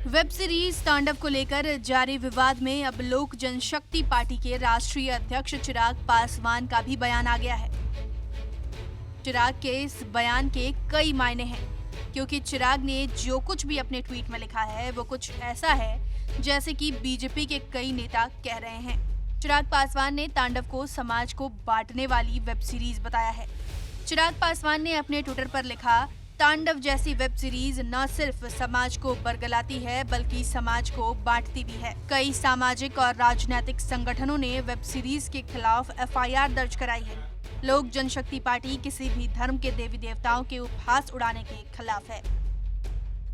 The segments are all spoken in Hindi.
वेब सीरीज तांडव को लेकर जारी विवाद में अब लोक जनशक्ति पार्टी के राष्ट्रीय अध्यक्ष चिराग पासवान का भी बयान आ गया है। चिराग के इस बयान के कई मायने हैं, क्योंकि चिराग ने जो कुछ भी अपने ट्वीट में लिखा है वो कुछ ऐसा है जैसे कि बीजेपी के कई नेता कह रहे हैं। चिराग पासवान ने तांडव को समाज को बांटने वाली वेब सीरीज बताया है। चिराग पासवान ने अपने ट्विटर पर लिखा, तांडव जैसी वेब सीरीज न सिर्फ समाज को बरगलाती है बल्कि समाज को बांटती भी है। कई सामाजिक और राजनीतिक संगठनों ने वेब सीरीज के खिलाफ एफआईआर दर्ज कराई है। लोक जनशक्ति पार्टी किसी भी धर्म के देवी देवताओं के उपहास उड़ाने के खिलाफ है।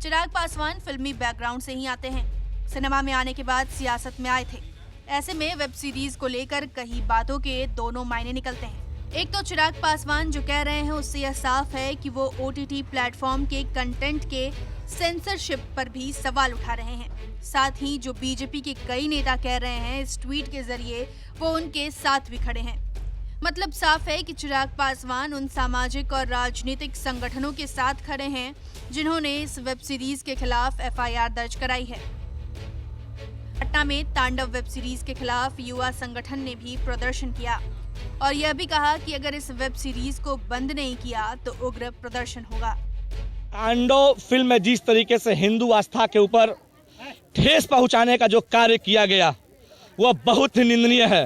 चिराग पासवान फिल्मी बैकग्राउंड से ही आते हैं। सिनेमा में आने के बाद सियासत में आए थे। ऐसे में वेब सीरीज को लेकर कई बातों के दोनों मायने निकलते हैं। एक तो चिराग पासवान जो कह रहे हैं उससे यह साफ है कि वो ओटीटी प्लेटफॉर्म के कंटेंट के सेंसरशिप पर भी सवाल उठा रहे हैं। साथ ही जो बीजेपी के कई नेता कह रहे हैं इस ट्वीट के जरिए वो उनके साथ भी खड़े हैं। मतलब साफ है कि चिराग पासवान उन सामाजिक और राजनीतिक संगठनों के साथ खड़े हैं जिन्होंने इस वेब सीरीज के खिलाफ एफआईआर दर्ज कराई है। पटना में तांडव वेब सीरीज के खिलाफ युवा संगठन ने भी प्रदर्शन किया और यह भी कहा कि अगर इस वेब सीरीज को बंद नहीं किया तो उग्र प्रदर्शन होगा। तांडव फिल्म में जिस तरीके से हिंदू आस्था के ऊपर ठेस पहुंचाने का जो कार्य किया गया वह बहुत ही निंदनीय है।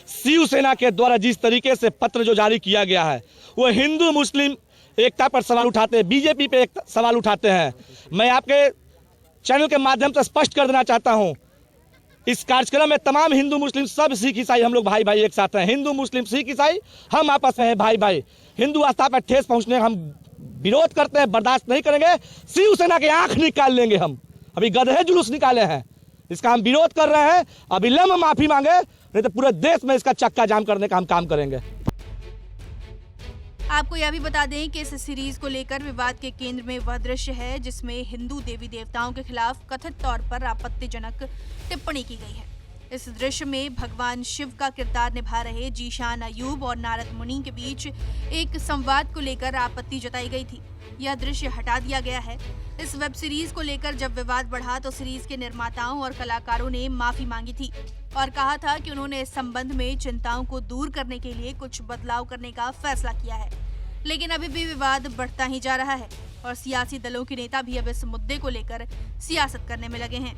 शिवसेना के द्वारा जिस तरीके से पत्र जो जारी किया गया है वो हिंदू मुस्लिम एकता पर सवाल उठाते हैं, बीजेपी पे एक सवाल उठाते हैं। मैं आपके चैनल के माध्यम से स्पष्ट कर देना चाहता हूं, इस कार्यक्रम में तमाम हिंदू मुस्लिम सब सिख ईसाई हम लोग भाई भाई एक साथ हैं। हिंदू मुस्लिम सिख ईसाई हम आपस में हैं भाई भाई। हिंदू आस्था पर ठेस पहुंचने हम विरोध करते हैं, बर्दाश्त नहीं करेंगे। शिवसेना की आंख निकाल लेंगे हम। अभी गधे जुलूस निकाले हैं, इसका हम विरोध कर रहे हैं। अविलंब माफी मांगे, नहीं तो पूरे देश में इसका चक्का जाम करने का हम काम करेंगे। आपको यह भी बता दें कि इस सीरीज को लेकर विवाद के केंद्र में वह दृश्य है जिसमें हिंदू देवी देवताओं के खिलाफ कथित तौर पर आपत्तिजनक टिप्पणी की गई है। इस दृश्य में भगवान शिव का किरदार निभा रहे जीशान अयूब और नारद मुनि के बीच एक संवाद को लेकर आपत्ति जताई गई थी। यह दृश्य हटा दिया गया है। इस वेब सीरीज को लेकर जब विवाद बढ़ा तो सीरीज के निर्माताओं और कलाकारों ने माफी मांगी थी और कहा था कि उन्होंने इस संबंध में चिंताओं को दूर करने के लिए कुछ बदलाव करने का फैसला किया है। लेकिन अभी भी विवाद बढ़ता ही जा रहा है और सियासी दलों के नेता भी अब इस मुद्दे को लेकर सियासत करने में लगे हैं।